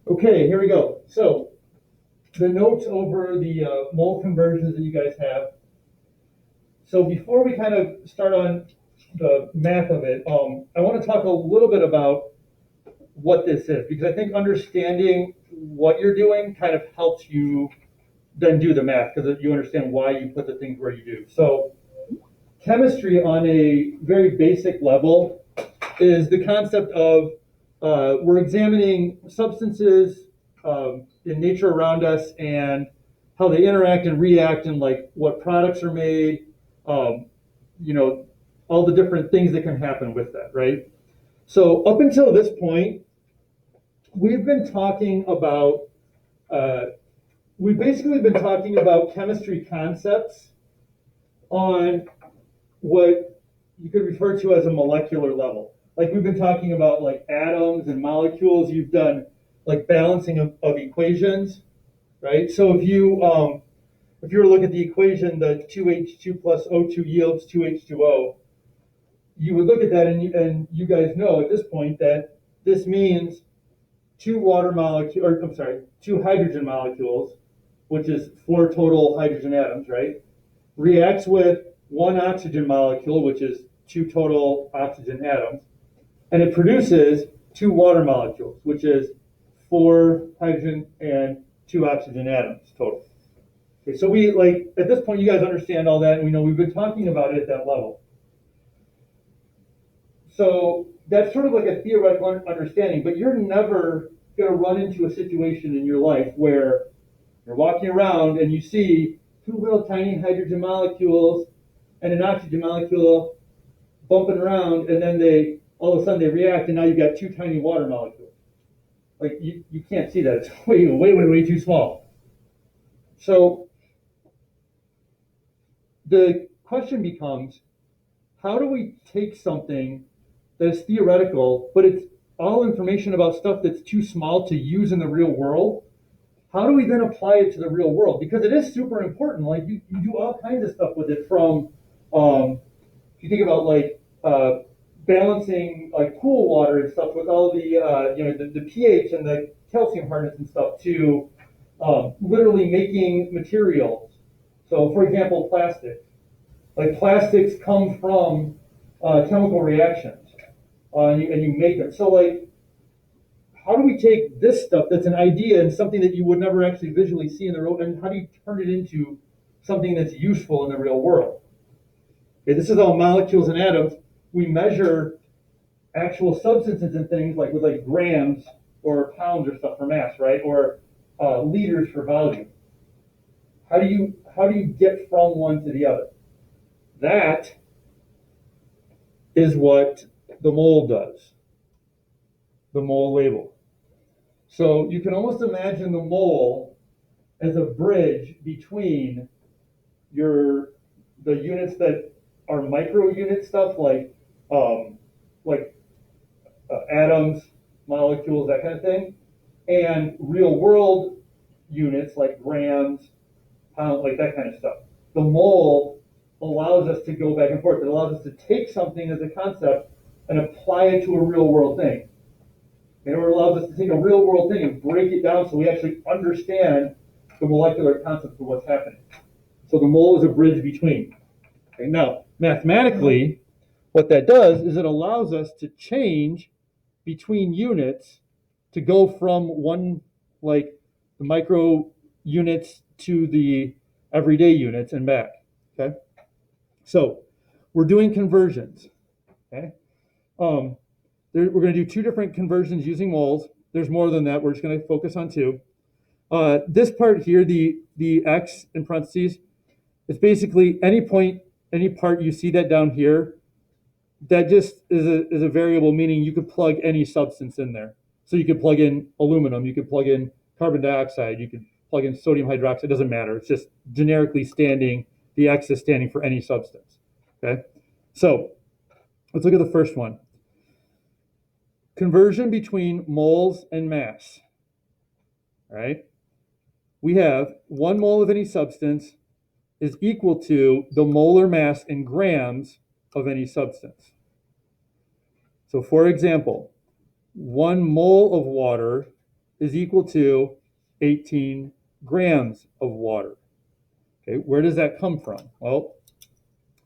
Okay, here we go. So the notes over the mole conversions that you guys have. So before we kind of start on the math of it, I want to talk a little bit about what this is because I think understanding what you're doing kind of helps you then do the math because you understand why you put the things where you do. So chemistry on a very basic level is the concept of we're examining substances in nature around us and how they interact and react and like what products are made, um, you know, all the different things that can happen with that, right? So up until this point, we've been talking about uh, we've basically been talking about chemistry concepts on what you could refer to as a molecular level. Like we've been talking about like atoms and molecules. You've done like balancing of equations, right? So if you were to look at the equation, the 2H2 plus O2 yields 2H2O, you would look at that and you guys know at this point that this means two water molecules, or I'm sorry, two hydrogen molecules, which is four total hydrogen atoms, right? Reacts with one oxygen molecule, which is two total oxygen atoms, and it produces two water molecules, which is four hydrogen and two oxygen atoms total. Okay, so we like at this point, you guys understand all that, and we know we've been talking about it at that level. So that's sort of like a theoretical understanding, but you're never going to run into a situation in your life where you're walking around and you see two little tiny hydrogen molecules and an oxygen molecule bumping around, and then they all of a sudden they react, and now you've got two tiny water molecules. Like you can't see that; it's way too small. So the question becomes, how do we take something that is theoretical, but it's all information about stuff that's too small to use in the real world? How do we then apply it to the real world? Because it is super important. Like you do all kinds of stuff with it from if you think about like balancing like pool water and stuff with all the the pH and the calcium hardness and stuff to literally making materials. So, for example, plastics. Like plastics come from chemical reactions, and you make them. So, like, how do we take this stuff that's an idea and something that you would never actually visually see in the real, and how do you turn it into something that's useful in the real world? Okay, this is all molecules and atoms. We measure actual substances and things like with like grams or pounds or stuff for mass, right? Or liters for volume. How do you get from one to the other? That is what the mole does. The mole label. So you can almost imagine the mole as a bridge between your the units that are micro unit stuff um, like atoms, molecules, that kind of thing, and real world units like grams, pounds, like that kind of stuff. The mole allows us to go back and forth. It allows us to take something as a concept and apply it to a real world thing. And it allows us to take a real world thing and break it down so we actually understand the molecular concepts of what's happening. So the mole is a bridge between. Okay, now, mathematically, what that does is it allows us to change between units to go from one, like the micro units to the everyday units and back. Okay. So we're doing conversions. Okay. Um, we're going to do two different conversions using moles. There's more than that. We're just going to focus on two. This part here, the x in parentheses, is basically any point, any part you see that down here, that just is a variable, meaning you could plug any substance in there. So you could plug in aluminum, you could plug in carbon dioxide, you could plug in sodium hydroxide. It doesn't matter. It's just generically standing. The X is standing for any substance. Okay. So let's look at the first one. Conversion between moles and mass. All right. We have 1 mole of any substance is equal to the molar mass in grams of any substance. So for example, 1 mole of water is equal to 18 grams of water. Okay, where does that come from? Well,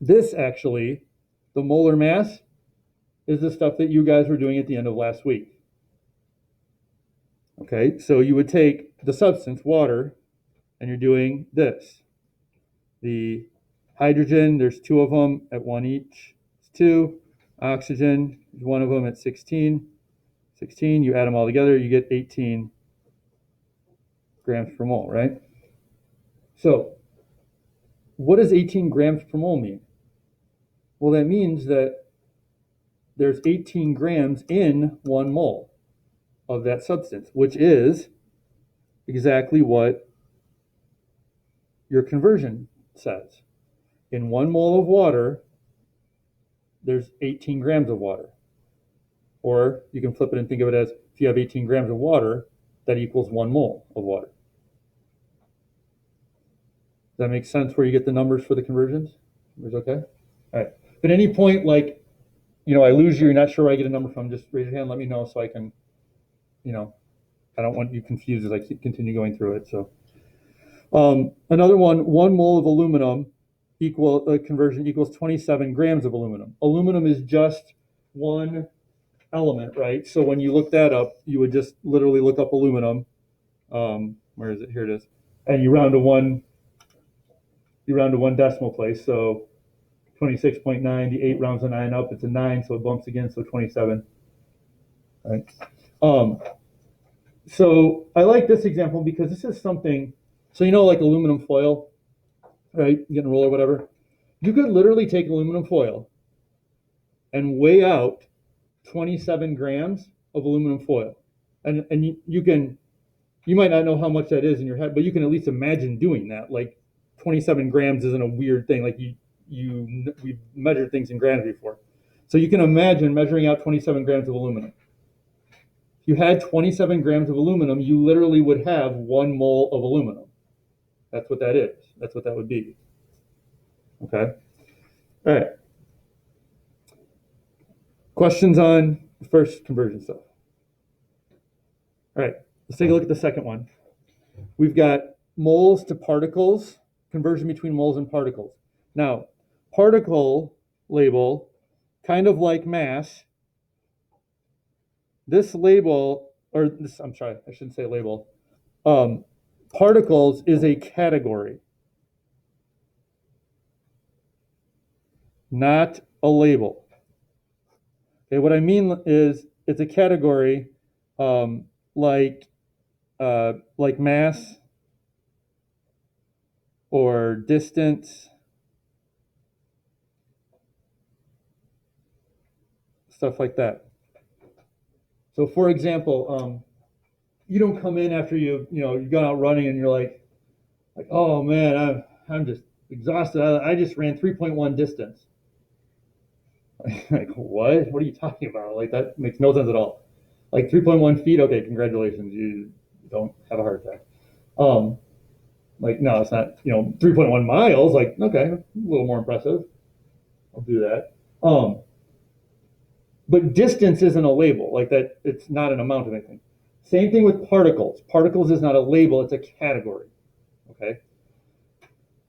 this actually, the molar mass, is the stuff that you guys were doing at the end of last week. Okay, so you would take the substance, water, and you're doing this. The hydrogen, there's 2 of them at 1 each. It's 2. Oxygen, there's 1 of them at 16. 16, you add them all together, you get 18 grams per mole, right? So, what does 18 grams per mole mean? Well, that means that there's 18 grams in 1 mole of that substance, which is exactly what your conversion says. In 1 mole of water, there's 18 grams of water. Or you can flip it and think of it as if you have 18 grams of water, that equals 1 mole of water. Does that make sense where you get the numbers for the conversions? Is okay? All right. At any point, like, I lose you, you're not sure where I get a number from, just raise your hand, let me know so I can, I don't want you confused as I continue going through it. So another one, 1 mole of aluminum conversion equals 27 grams of aluminum. Aluminum is just one element, right? So when you look that up, you would just literally look up aluminum. Where is it? Here it is. And you round to one decimal place. So 26.9, the 8 rounds a 9 up, it's a 9, so it bumps again, so 27. Right? So I like this example because this is something, so like aluminum foil, right? You get a roll or whatever. You could literally take aluminum foil and weigh out 27 grams of aluminum foil. And you might not know how much that is in your head, but you can at least imagine doing that. Like 27 grams isn't a weird thing. Like we've measured things in grams before. So you can imagine measuring out 27 grams of aluminum. If you had 27 grams of aluminum, you literally would have 1 mole of aluminum. That's what that is. That's what that would be. Okay? All right. Questions on the first conversion stuff? All right. Let's take a look at the second one. We've got moles to particles, conversion between moles and particles. Now, particle label, kind of like mass, this label, or this, I'm sorry, I shouldn't say label. Particles is a category, not a label. Okay, what I mean is it's a category like mass or distance, stuff like that. So for example, you don't come in after you've gone out running and you're like, oh man, I'm just exhausted. I just ran 3.1 distance. Like, what? What are you talking about? Like, that makes no sense at all. Like 3.1 feet, okay, congratulations, you don't have a heart attack. Like, no, it's not, 3.1 miles, like, okay, a little more impressive. I'll do that. But distance isn't a label, like that, it's not an amount of anything. Same thing with particles. Particles is not a label, it's a category. Okay?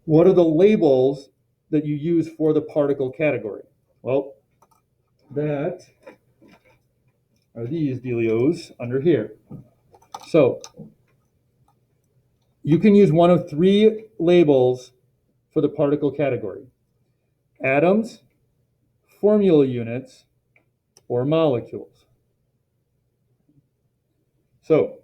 What are the labels that you use for the particle category? Well, that are these dealios under here. So you can use one of 3 labels for the particle category: atoms, formula units, or molecules. So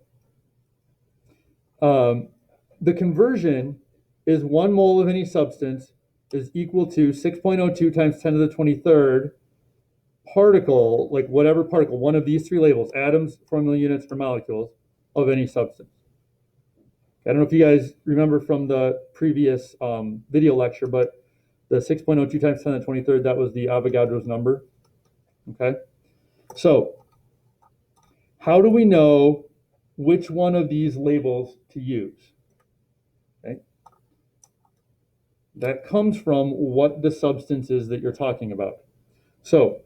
the conversion is 1 mole of any substance is equal to 6.02 times 10 to the 23rd particle, like whatever particle, one of these 3 labels, atoms, formula units, or molecules, of any substance. I don't know if you guys remember from the previous video lecture, but the 6.02 times 10 to the 23rd, that was the Avogadro's number. Okay? So, how do we know which one of these labels to use? Okay? That comes from what the substance is that you're talking about. So,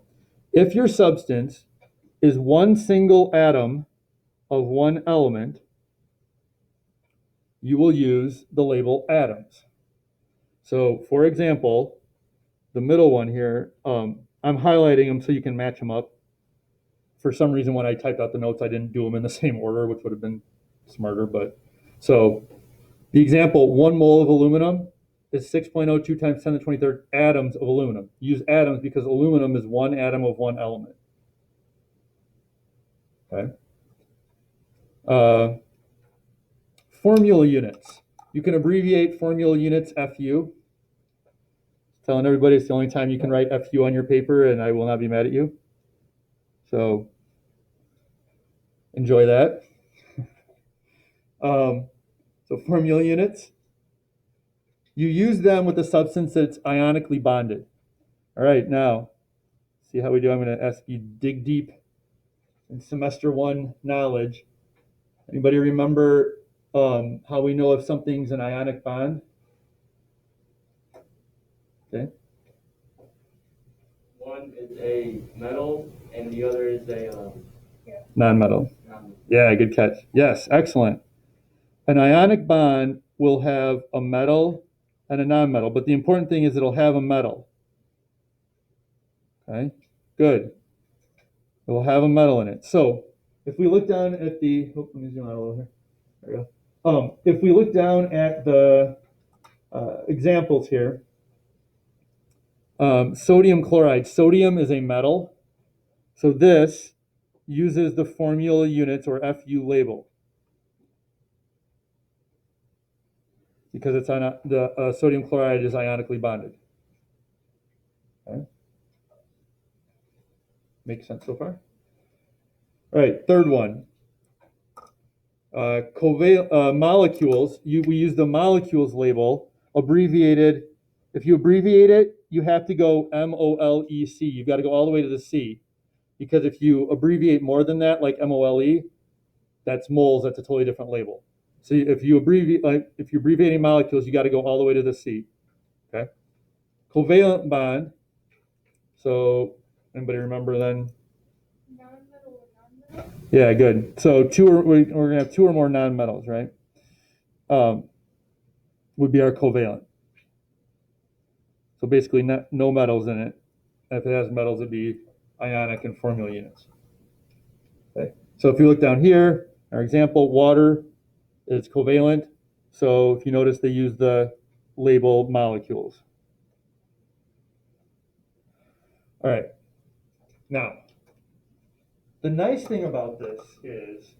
if your substance is one single atom of one element, you will use the label atoms. So, for example, the middle one here, I'm highlighting them so you can match them up. For some reason, when I typed out the notes, I didn't do them in the same order, which would have been smarter. But so the example, 1 mole of aluminum is 6.02 times 10 to the 23rd atoms of aluminum. Use atoms because aluminum is one atom of one element. Okay. Formula units. You can abbreviate formula units FU. Telling everybody it's the only time you can write FU on your paper, and I will not be mad at you. So enjoy that. So formula units. You use them with a substance that's ionically bonded. All right, now, see how we do? I'm going to ask you dig deep in semester 1 knowledge. Anybody remember how we know if something's an ionic bond? Okay. One is a metal and the other is a non-metal. Yeah, good catch. Yes, excellent. An ionic bond will have a metal and a non-metal, but the important thing is it'll have a metal. Okay, good. It will have a metal in it. So if we look down at the, let me zoom out a little here. There we go. If we look down at the examples here, sodium chloride. Sodium is a metal. So this uses the formula units or FU label because it's on the sodium chloride is ionically bonded. Okay. Makes sense so far? All right, third one. Molecules, we use the molecules label, abbreviated. If you abbreviate it, you have to go MOLEC. You've got to go all the way to the C. Because if you abbreviate more than that, like MOLE, that's moles, that's a totally different label. So if you're abbreviating molecules, you got to go all the way to the C. Okay? Covalent bond. So anybody remember then? Yeah, good. So we're going to have 2 or more nonmetals, right? Would be our covalent. So basically no metals in it. And if it has metals, it'd be ionic and formula units. Okay. So if you look down here, our example, water is covalent. So if you notice, they use the label molecules. All right. Now, the nice thing about this is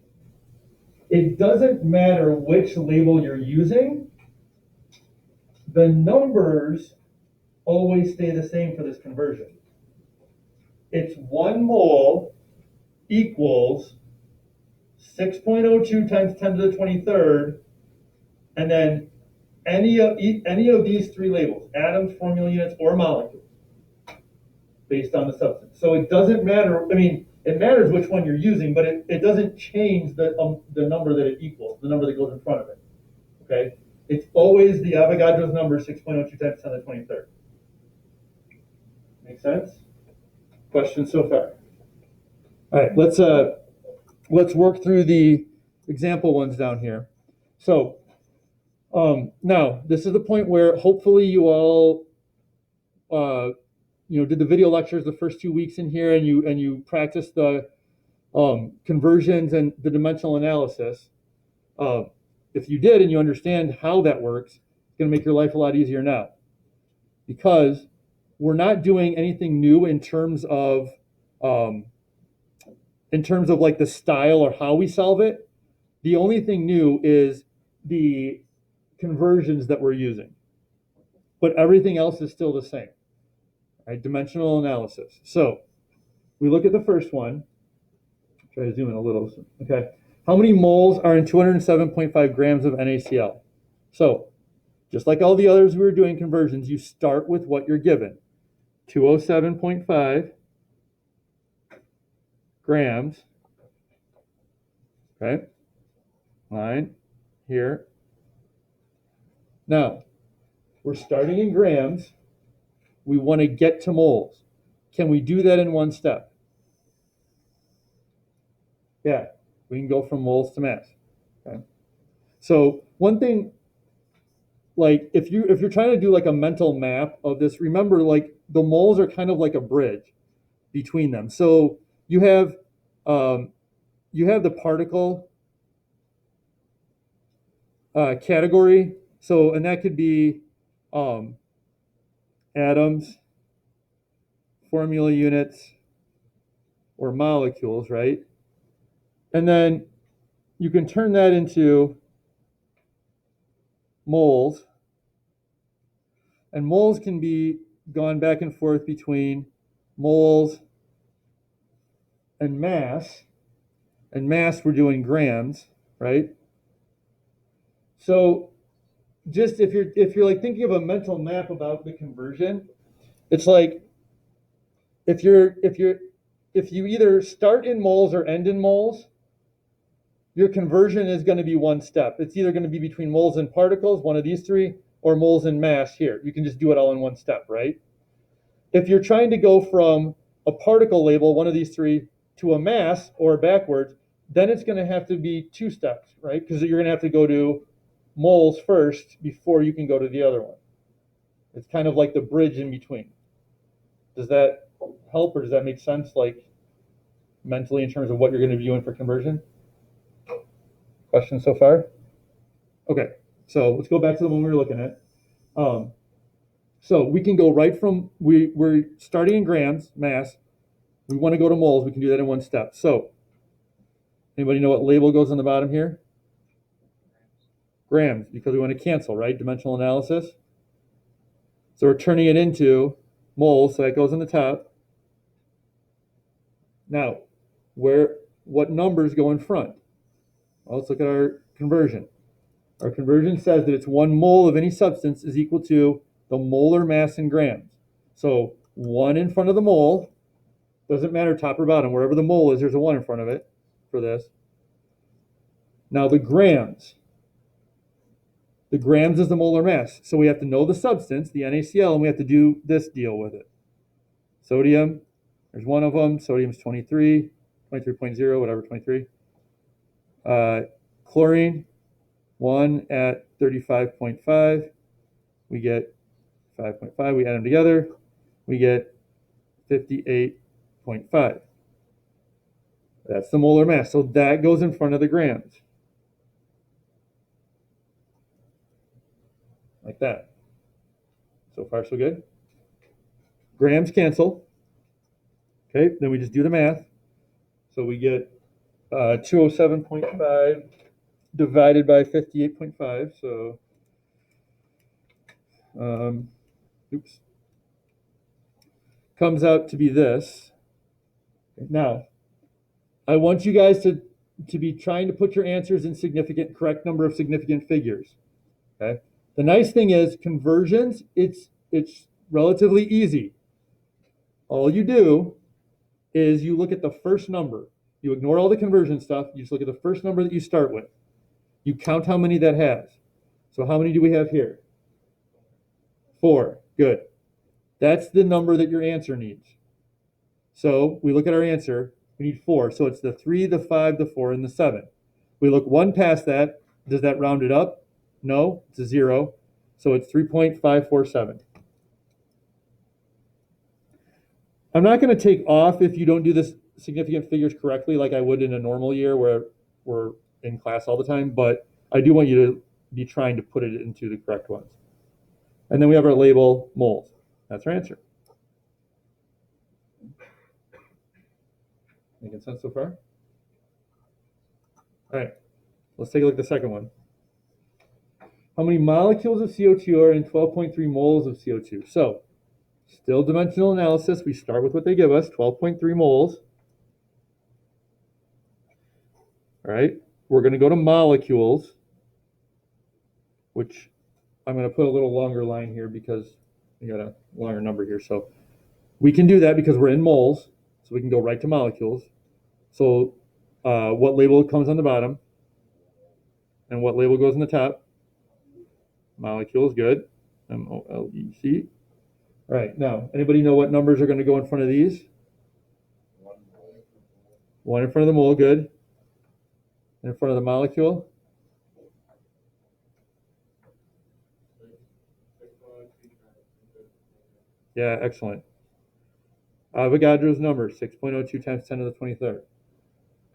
it doesn't matter which label you're using. The numbers always stay the same for this conversion. It's 1 mole equals 6.02 times 10 to the 23rd, and then any of these 3 labels, atoms, formula units, or molecules, based on the substance. So it doesn't matter, I mean, it matters which one you're using, but it doesn't change the number that it equals, the number that goes in front of it, okay? It's always the Avogadro's number, 6.02 times 10 to the 23rd. Make sense? Questions so far? All right, let's work through the example ones down here. So now this is the point where hopefully you all did the video lectures the first 2 weeks in here, and you practiced the conversions and the dimensional analysis. If you did and you understand how that works, it's going to make your life a lot easier now, because we're not doing anything new in terms of like the style or how we solve it. The only thing new is the conversions that we're using, but everything else is still the same. Right? Dimensional analysis. So we look at the first one. Try to zoom in a little. Okay. How many moles are in 207.5 grams of NaCl? So just like all the others we were doing conversions, you start with what you're given. 207.5 grams. Okay. Line here. Now, we're starting in grams. We want to get to moles. Can we do that in one step? Yeah. We can go from moles to mass. Okay. So one thing, like if you're trying to do like a mental map of this, remember like the moles are kind of like a bridge between them. So you have the particle category. So and that could be atoms, formula units, or molecules, right? And then you can turn that into moles. And moles can be gone back and forth between moles and mass. And mass, we're doing grams, right? So just if you're like thinking of a mental map about the conversion, it's like if you either start in moles or end in moles, your conversion is going to be one step. It's either going to be between moles and particles, one of these three, or moles and mass here. You can just do it all in one step, right? If you're trying to go from a particle label, one of these three, to a mass or backwards, then it's going to have to be two steps, right? Because you're going to have to go to moles first before you can go to the other one. It's kind of like the bridge in between. Does that help, or does that make sense, like mentally in terms of what you're going to be doing for conversion? Questions so far? Okay, so let's go back to the one we were looking at. So we can go right from, we're starting in grams, mass. We want to go to moles. We can do that in one step. So anybody know what label goes on the bottom here? Grams, because we want to cancel, right? Dimensional analysis. So we're turning it into moles, so that goes on the top. Now, what numbers go in front? Well, let's look at our conversion. Our conversion says that it's 1 mole of any substance is equal to the molar mass in grams. So 1 in front of the mole, doesn't matter top or bottom, wherever the mole is, there's a 1 in front of it for this. Now the grams. The grams is the molar mass. So we have to know the substance, the NaCl, and we have to do this deal with it. Sodium, there's one of them. Sodium's 23, 23.0, whatever, 23. Chlorine, 1 at 35.5. We get 5.5. We add them together. We get 58.5. That's the molar mass. So that goes in front of the grams. Like that. So far, so good. Grams cancel. Okay, then we just do the math. So we get 207.5 divided by 58.5. So, oops. Comes out to be this. Now, I want you guys to be trying to put your answers in correct number of significant figures. Okay. The nice thing is conversions, it's relatively easy. All you do is you look at the first number. You ignore all the conversion stuff. You just look at the first number that you start with. You count how many that has. So how many do we have here? 4. Good. That's the number that your answer needs. So we look at our answer. We need 4. So it's the 3, the 5, the 4, and the 7. We look 1 past that. Does that round it up? No, it's a 0. So it's 3.547. I'm not going to take off if you don't do this significant figures correctly like I would in a normal year where we're in class all the time, but I do want you to be trying to put it into the correct ones. And then we have our label moles. That's our answer. Making sense so far? All right, let's take a look at the second one. How many molecules of CO2 are in 12.3 moles of CO2? So, still dimensional analysis. We start with what they give us, 12.3 moles. All right, we're going to go to molecules, which I'm going to put a little longer line here because we got a longer number here. So we can do that because we're in moles, so we can go right to molecules. So what label comes on the bottom and what label goes on the top? Molecules, good. MOLEC. All right, now, anybody know what numbers are going to go in front of these? 1 in front of the mole, good. in front of the molecule? Yeah, excellent. Avogadro's number, 6.02 times 10 to the 23rd.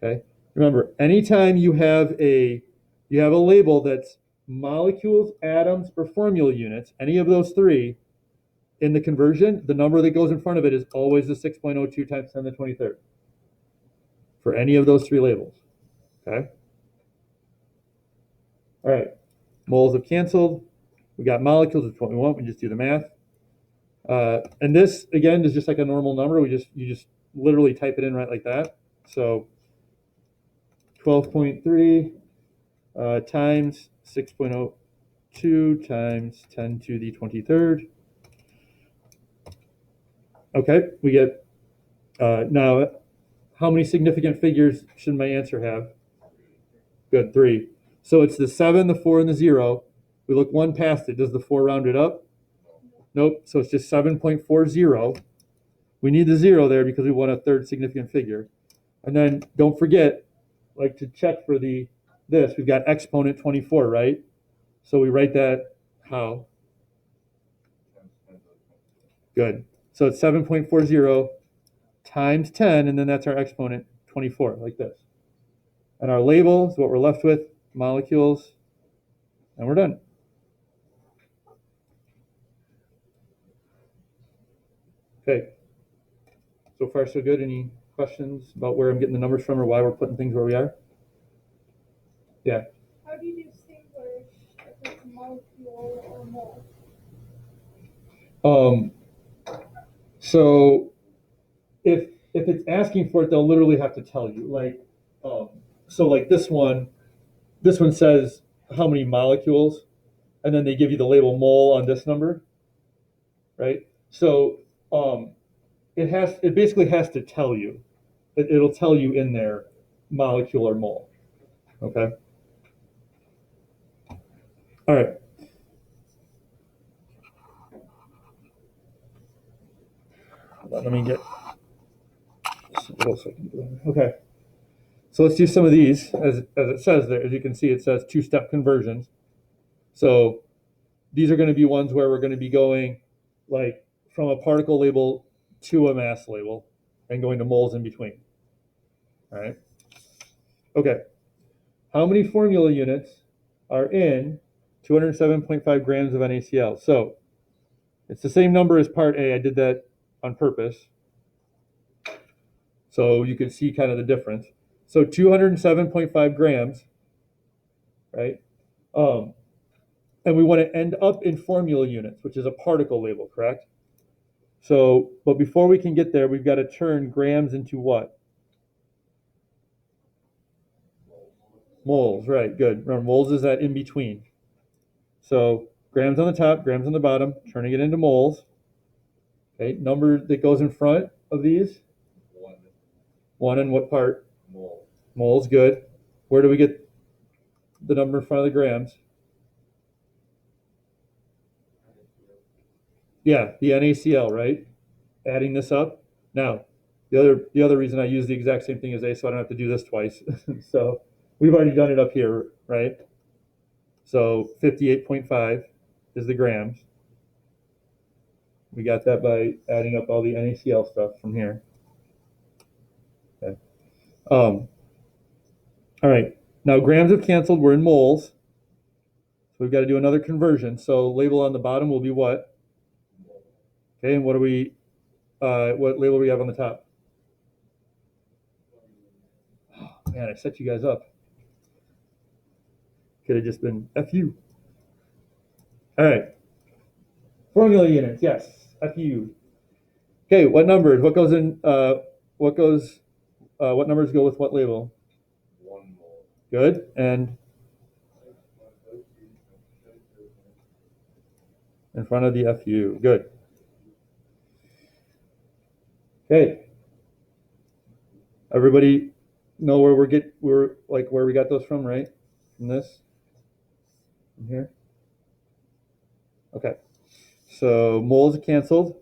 Okay. Remember, anytime you have a label that's molecules, atoms, or formula units, any of those three, in the conversion, the number that goes in front of it is always the 6.02 times 10 to the 23rd. For any of those three labels. Okay. All right. Moles have canceled. We got molecules, which is what we want. We just do the math. And this, again, is just like a normal number. You just literally type it in right like that. So 12.3 times 6.02 times 10 to the 23rd. Okay, we get, now, how many significant figures should my answer have? Good, 3. So it's the 7, the 4, and the 0. We look one past it. Does the 4 round it up? Nope. So it's just 7.40. We need the 0 there because we want a third significant figure. And then don't forget, like to check for this, we've got exponent 24, right? So we write that how? Good. So it's 7.40 times 10, and then that's our exponent 24, like this. And our label is what we're left with, molecules, and we're done. Okay. So far, so good. Any questions about where I'm getting the numbers from or why we're putting things where we are? Yeah. How do you distinguish if it's a molecule or mole? So if it's asking for it, they'll literally have to tell you. Like, so like this one says how many molecules, and then they give you the label mole on this number, right? So it basically has to tell you. It'll tell you in there molecule or mole. Okay. All right. Let me get what else I can do. Okay. So let's do some of these. As it says there, as you can see, it says two-step conversions. So these are going to be ones where we're going to be going like from a particle label to a mass label and going to moles in between. All right. Okay. How many formula units are in 207.5 grams of NaCl? So it's the same number as part A. I did that on purpose. So you can see kind of the difference. So 207.5 grams, right? And we want to end up in formula units, which is a particle label, correct? So, but before we can get there, we've got to turn grams into what? Moles, right, good. Remember, moles is that in between. So grams on the top, grams on the bottom, turning it into moles. Okay, number that goes in front of these? 1. 1 in what part? Mole. Moles, good. Where do we get the number in front of the grams? Yeah, the NaCl, right? Adding this up. Now, the other reason I use the exact same thing as A, so I don't have to do this twice. So we've already done it up here, right? So 58.5 is the grams. We got that by adding up all the NaCl stuff from here. Okay. All right. Now grams have canceled. We're in moles. So we've got to do another conversion. So label on the bottom will be what? Okay, and what label do we have on the top? Oh, man, I set you guys up. Could have just been FU. All right. Formula units, yes. FU. Okay, what numbers? What numbers go with what label? 1 mole. Good. And in front of the FU. Good. Okay. Everybody know where where we got those from, right? From this? From here? Okay. So moles are canceled,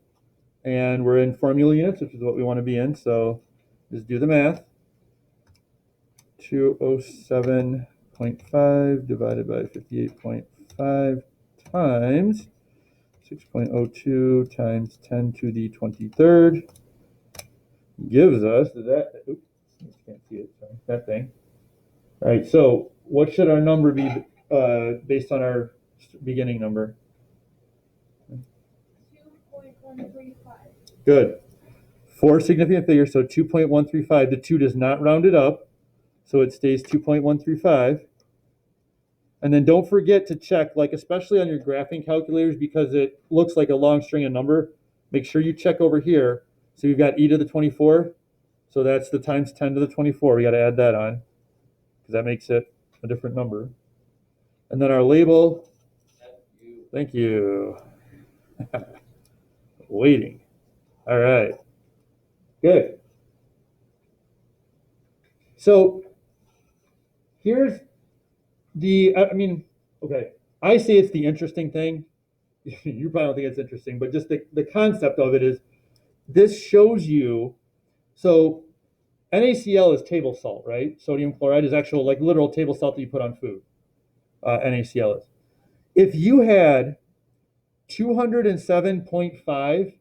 and we're in formula units, which is what we want to be in. So just do the math. 207.5 divided by 58.5 times 6.02 times 10 to the 23rd gives us that. Oops, can't see it. Sorry, that thing. All right. So what should our number be based on our beginning number? 2.135. Good. 4 significant figures, so 2.135. The 2 does not round it up, so it stays 2.135. And then don't forget to check, like especially on your graphing calculators, because it looks like a long string of number. Make sure you check over here. So you've got e to the 24. So that's the times 10 to the 24. We got to add that on because that makes it a different number. And then our label. Thank you. Waiting. All right. Good. So here's okay. I say it's the interesting thing. You probably don't think it's interesting, but just the concept of it is this shows you. So NaCl is table salt, right? Sodium chloride is actual, like literal table salt that you put on food. NaCl is. If you had 207.5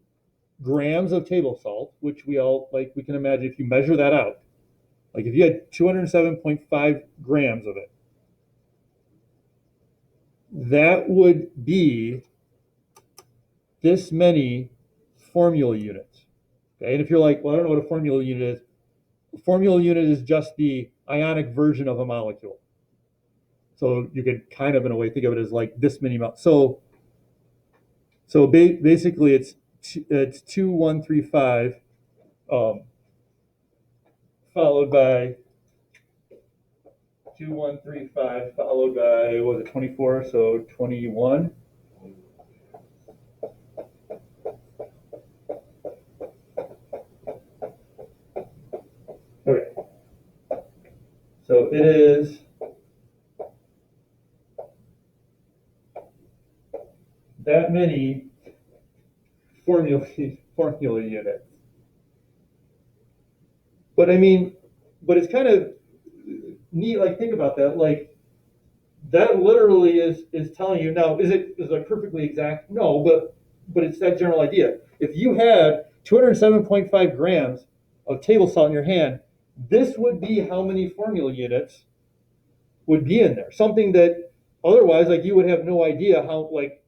grams of table salt, which we can imagine if you measure that out, like if you had 207.5 grams of it, that would be this many formula units. Okay, and if you're like, well, I don't know what a formula unit is. A formula unit is just the ionic version of a molecule. So you could kind of, in a way, think of it as like this many. So basically, it's 2135 followed by 2135 followed by, what was it, 24? So 21. Okay. So it is that many formula units. But it's kind of neat, like think about that. Like that literally is telling you now, is it perfectly exact? No, but it's that general idea. If you had 207.5 grams of table salt in your hand, this would be how many formula units would be in there. Something that otherwise, like you would have no idea how, like,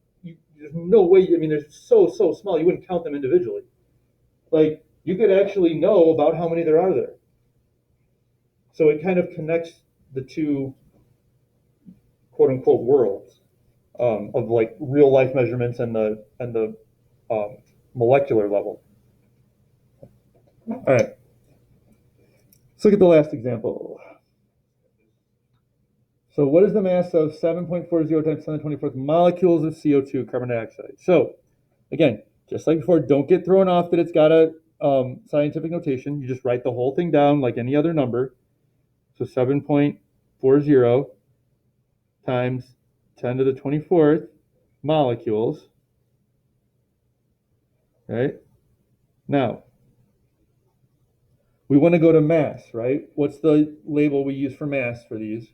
there's no way, they're so small, you wouldn't count them individually. Like, you could actually know about how many there are there. So it kind of connects the two quote unquote worlds of like real life measurements and the molecular level. All right. Let's look at the last example. So what is the mass of 7.40 times 10 to the 24th molecules of CO2, carbon dioxide? So again, just like before, don't get thrown off that it's got a scientific notation. You just write the whole thing down like any other number. So 7.40 times 10 to the 24th molecules. Right? Now, we want to go to mass, right? What's the label we use for mass for these?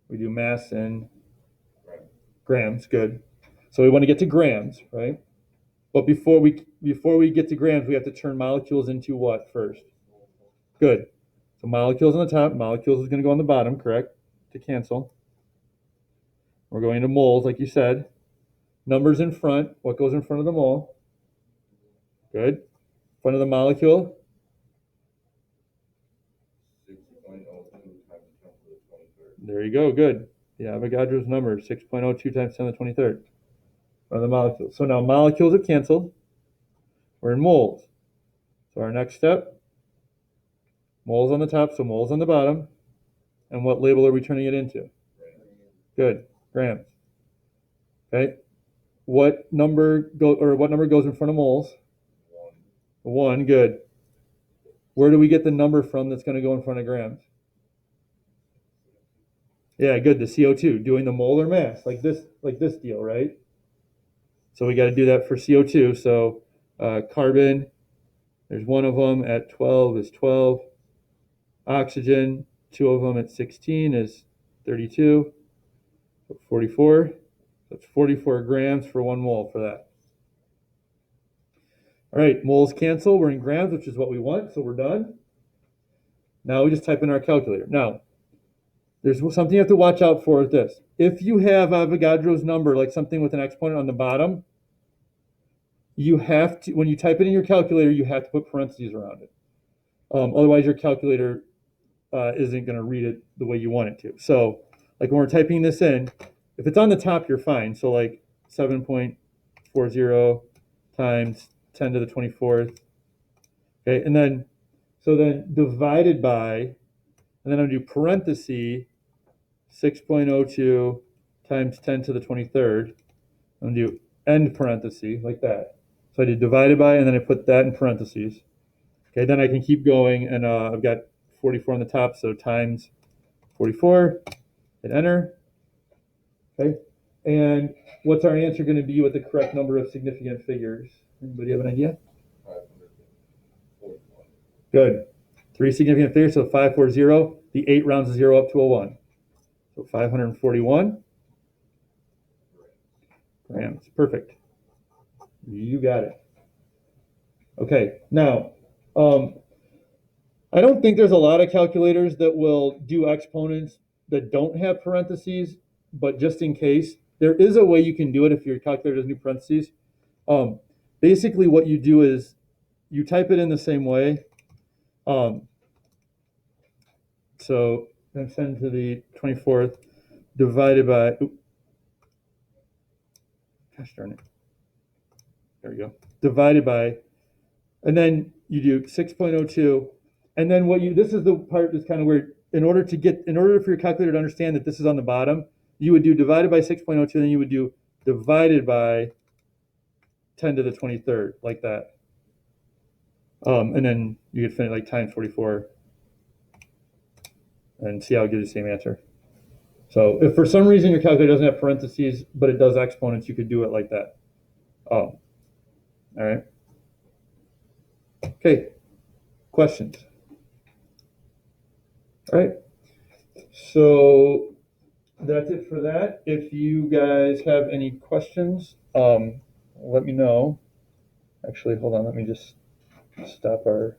We do mass in grams, good. So we want to get to grams, right? But before we get to grams, we have to turn molecules into what first? Good. So molecules on the top, molecules is going to go on the bottom, correct? To cancel. We're going to moles, like you said. Numbers in front. What goes in front of the mole? Good. Front of the molecule. 6.02 times 10 to the 23rd. There you go. Good. The Avogadro's number, 6.02 times 10 to the 23rd. Front of the molecule. So now molecules are canceled. We're in moles. So our next step, moles on the top, so moles on the bottom. And what label are we turning it into? Good. Grams. Okay. What number goes in front of moles? 1. Good. Where do we get the number from that's going to go in front of grams? Yeah, good. The CO2, doing the molar mass, like this deal, right? So we got to do that for CO2. So carbon, there's one of them at 12 is 12. Oxygen, 2 of them at 16 is 32. 44. That's 44 grams for 1 mole for that. All right, moles cancel. We're in grams, which is what we want, so we're done. Now we just type in our calculator. Now, there's something you have to watch out for with this. If you have Avogadro's number, like something with an exponent on the bottom, you have to, when you type it in your calculator, you have to put parentheses around it. Otherwise, your calculator isn't going to read it the way you want it to. So, like when we're typing this in, if it's on the top, you're fine. So like 7.40 times 10 to the 24th. Okay, and then, so then divided by, and then I'm going to do parenthesis 6.02 times 10 to the 23rd. I'm going to do end parenthesis like that. So I did divided by, and then I put that in parentheses. Okay, then I can keep going, and I've got 44 on the top, so times 44, hit enter. Okay, and what's our answer going to be with the correct number of significant figures? Anybody have an idea? 541. Good. 3 significant figures, so 540. The 8 rounds the 0 up to a 1. So 541 grams. Perfect. You got it. Okay, now, I don't think there's a lot of calculators that will do exponents that don't have parentheses, but just in case, there is a way you can do it if your calculator doesn't do parentheses. Basically, what you do is you type it in the same way. So 10 to the 24th divided by, gosh darn it. There we go. Divided by, and then you do 6.02. And then this is the part that's kind of weird. In order for your calculator to understand that this is on the bottom, you would do divided by 6.02, and then you would do divided by 10 to the 23rd, like that. And then you could finish like times 44 and see how it gives the same answer. So if for some reason your calculator doesn't have parentheses, but it does exponents, you could do it like that. All right. Okay. Questions? All right. So that's it for that. If you guys have any questions, let me know. Actually, hold on. Let me just stop our